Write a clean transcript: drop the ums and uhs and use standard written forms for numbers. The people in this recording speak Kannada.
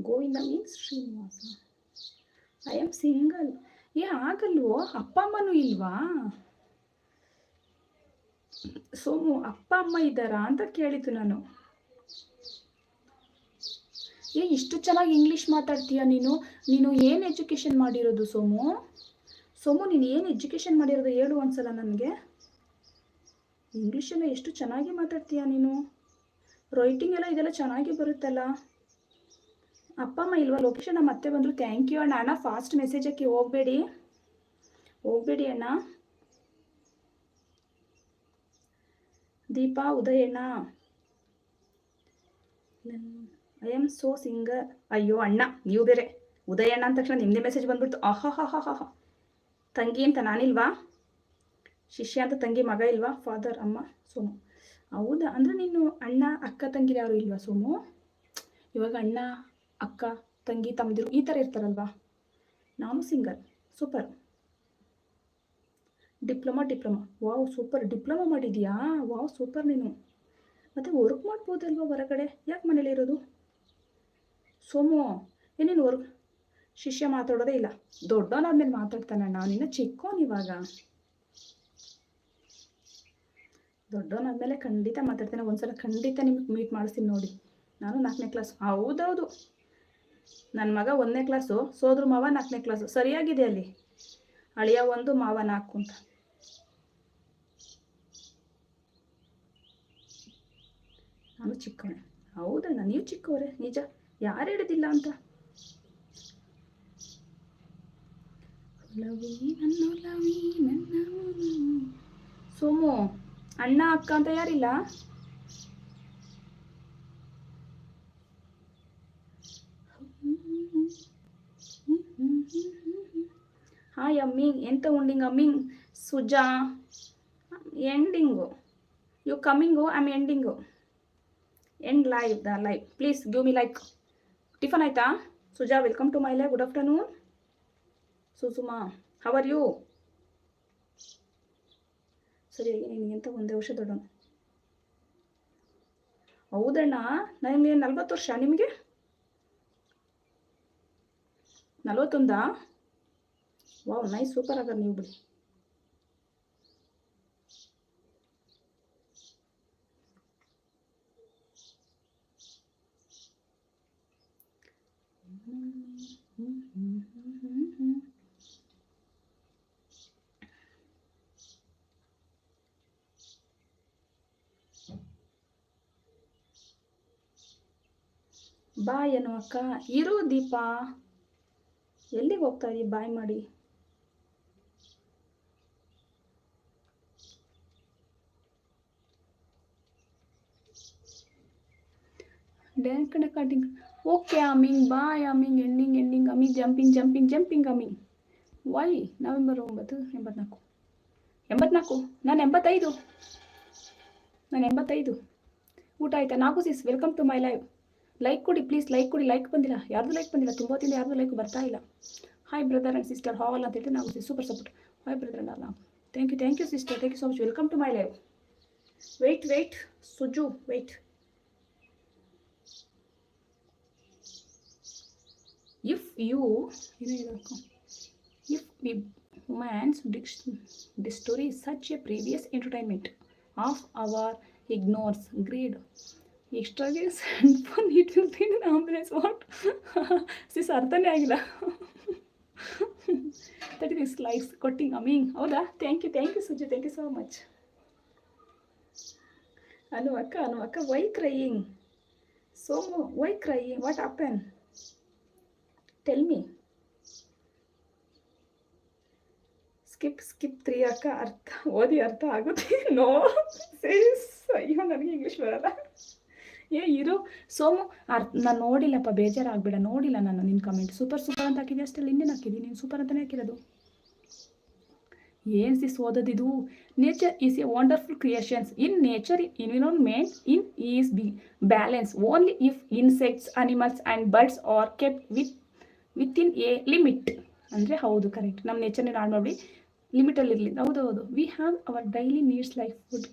Govinda means Srinivasa. I am single. ಆಗಲ್ವೋ? ಅಪ್ಪ ಅಮ್ಮನೂ ಇಲ್ವಾ? ಸೋಮು ಅಪ್ಪ ಅಮ್ಮ ಇದ್ದಾರಾ ಅಂತ ಕೇಳಿದ್ದು ನಾನು. ಇಷ್ಟು ಚೆನ್ನಾಗಿ ಇಂಗ್ಲೀಷ್ ಮಾತಾಡ್ತೀಯ ನೀನು. ಏನು ಎಜುಕೇಷನ್ ಮಾಡಿರೋದು ಸೋಮು? ನೀನು ಏನು ಎಜುಕೇಷನ್ ಮಾಡಿರೋದು ಹೇಳು ಒಂದ್ಸಲ ನನಗೆ. ಇಂಗ್ಲೀಷೆಲ್ಲ ಎಷ್ಟು ಚೆನ್ನಾಗಿ ಮಾತಾಡ್ತೀಯ ನೀನು. ರೈಟಿಂಗ್ ಎಲ್ಲ ಇದೆಲ್ಲ ಚೆನ್ನಾಗಿ ಬರುತ್ತಲ್ಲ. ಅಪ್ಪ ಅಮ್ಮ ಇಲ್ವಾ? ಲೊಕೇಶನ್ ನಮ್ಮ ಅತ್ತೆ ಬಂದರು. ಥ್ಯಾಂಕ್ ಯು ಅಣ್ಣ. ಫಾಸ್ಟ್ ಮೆಸೇಜ್ ಹಾಕಿ ಹೋಗಬೇಡಿ ಅಣ್ಣ. ದೀಪಾ ಉದಯಣ್ಣ. I am so singer. ಅಯ್ಯೋ ಅಣ್ಣ, ನೀವು ಬೇರೆ ಉದಯಣ್ಣ ಅಂದ ತಕ್ಷಣ ನಿಮ್ಮದೇ ಮೆಸೇಜ್ ಬಂದ್ಬಿಡ್ತು. ಆಹಾ. ತಂಗಿ ಅಂತ ನಾನಿಲ್ವಾ? ಶಿಷ್ಯ ಅಂತ ತಂಗಿ ಮಗ ಇಲ್ವಾ? ಫಾದರ್ ಅಮ್ಮ ಸೋಮು. ಹೌದಾ? ಅಂದರೆ ನೀನು ಅಣ್ಣ ಅಕ್ಕ ತಂಗಿರು ಯಾರು ಇಲ್ವಾ ಸೋಮು? ಇವಾಗ ಅಣ್ಣ ಅಕ್ಕ ತಂಗಿ ತಮ್ಮದಿರು ಈ ಥರ ಇರ್ತಾರಲ್ವಾ? ನಾನು single. Super. Diploma. Wow super. Diploma ಮಾಡಿದ್ಯಾ? Wow super. ನೀನು ಮತ್ತು ವರ್ಕ್ ಮಾಡ್ಬೋದಲ್ವ ಹೊರಗಡೆ? ಯಾಕೆ ಮನೇಲಿ ಇರೋದು ಸೋಮು? ಏನೇನು ವರ್ಕ್? ಶಿಷ್ಯ ಮಾತಾಡೋದೇ ಇಲ್ಲ. ದೊಡ್ಡವನಾದ್ಮೇಲೆ ಮಾತಾಡ್ತಾನಣ್ಣ. ನಿನ್ನ ಚಿಕ್ಕವನಿವಾಗ. ದೊಡ್ಡವನಾದ್ಮೇಲೆ ಖಂಡಿತ ಮಾತಾಡ್ತೇನೆ. ಒಂದ್ಸಲ ಖಂಡಿತ ನಿಮಗೆ ಮೀಟ್ ಮಾಡಿಸ್ತೀನಿ ನೋಡಿ. ನಾನು 4ನೇ ಕ್ಲಾಸ್. ಹೌದೌದು, ನನ್ನ ಮಗ 1ನೇ ಕ್ಲಾಸು, ಸೋದ್ರ ಮಾವ 4ನೇ ಕ್ಲಾಸು. ಸರಿಯಾಗಿದೆ ಅಲ್ಲಿ. ಅಳಿಯ 1, ಮಾವ 4 ಅಂತ. ನಾನು ಚಿಕ್ಕವನೇ. ಹೌದಣ್ಣ, ನೀವು ಚಿಕ್ಕವರೇ ನಿಜ. ಯಾರು ಹೇಳಿದಿಲ್ಲ ಅಂತ. ಸೋಮು ಅಣ್ಣ ಅಕ್ಕ ಅಂತ ಯಾರಿಲ್ಲ? ಹಾಯ್ ಅಮ್ಮಿಂಗ್. ಎಂತ ಉಂಡಿಂಗ್ ಅಮ್ಮಿಂಗ್? Suja ending. You coming, I am ending. End live the live. Please give me like. Tiffin ಆಯ್ತಾ Suja? Welcome to my live. Good afternoon Susuma. How are you? ಸರಿ, ನಿನಗಿಂತ 1 ವರ್ಷ ದೊಡ್ಡವನು. ಹೌದಣ್ಣ, ನನಗೆ 40 ವರ್ಷ. ನಿಮಗೆ 41? ವಾವ್ ನೈಸ್, ಸೂಪರ್ ಆಗ ನೀವು ಬಿಡಿ. ಬಾಯ್ ಏನೋ ಅಕ್ಕ. ಇರು ದೀಪಾ, ಎಲ್ಲಿಗೆ ಹೋಗ್ತಾ ಇದೀವಿ? ಬಾಯ್ ಮಾಡಿ. ಕಟಿಂಗ್. ಓಕೆ ಅಮ್ಮಿಂಗ್. ಬಾಯ್ ಅಮ್ಮಿಂಗ್. ಎಂಡಿಂಗ್ ಅಮ್ಮಿಂಗ್. ಜಂಪಿಂಗ್ ಅಮ್ಮಿಂಗ್. ವೈ? ನವೆಂಬರ್ 9, 84. ನಾನು 85. ಊಟ ಆಯ್ತಾ? ನಾಲ್ಕು sis. Welcome to my live. Like ಕೊಡಿ ಪ್ಲೀಸ್. ಲೈಕ್ ಕೊಡಿ. ಲೈಕ್ ಬಂದಿಲ್ಲ. ಯಾರ್ದು ಲೈಕ್ ಬಂದಿಲ್ಲ? ತುಂಬ ಹೊತ್ತಿಂದ ಯಾರ್ದು ಲೈಕ್ ಬರ್ತಾ ಇಲ್ಲ. ಹಾಯ್ ಬ್ರದರ್ ಆ್ಯಂಡ್ ಸಿಸ್ಟರ್, ಹಾಲ್ ಅಂತ ಹೇಳ್ತೀನಿ. ನಾವು ಸೂಪರ್ ಸಪೋರ್ಟ್. ಹಾಯ್ ಬ್ರದರ್ ಅಲ್ಲ. Thank you sister. Thank you so much. Welcome to my live. Wait Suju, wait. If women's story is such a previous entertainment of our ignores greed extravagance and fun, it will be an ambulance. What? Sis ಅರ್ಥನೇ ಆಗಿಲ್ಲ. That is likes ಕೊಟ್ಟಿಂಗ್ ಅಮ್ಮಿಂಗ್. ಹೌದಾ? Thank you Suju. Thank you so much. Anu ಅಕ್ಕ why crying? Somu why crying? What happen? Tell me. ಸ್ಕಿಪ್ 3 ಅಕ್ಕ. ಅರ್ಥ ಆಗುತ್ತೆ. No says. ಅಯ್ಯೋ, ನನಗೆ ಇಂಗ್ಲೀಷ್ ಬರಲ್ಲ. ಇರು ಸೋಮು. ನಾನು ನೋಡಿಲ್ಲಪ್ಪ, ಬೇಜಾರಾಗಬೇಡ. ನೋಡಿಲ್ಲ ನಾನು ನಿನ್ನ ಕಮೆಂಟ್. ಸೂಪರ್ ಅಂತ ಹಾಕಿದ್ದೆ ಅಷ್ಟೇ. ಇನ್ನೇನು ಹಾಕಿದ್ದೀನಿ? ನೀನು ಸೂಪರ್ ಅಂತಲೇ ಹಾಕಿರೋದು. ಏನು ಸಿಸ್ ಓದೋದಿದು? Nature is a wonderful creations. In nature environment is balance only if insects, animals and birds are kept within a limit. ಅಂದರೆ ಹೌದು, ಕರೆಕ್ಟ್. ನಮ್ಮ ನೇಚರ್ನ ಹಾಳು ಮಾಡಿ ಲಿಮಿಟಲ್ಲಿರಲಿ. ಹೌದು. We have our daily needs like food,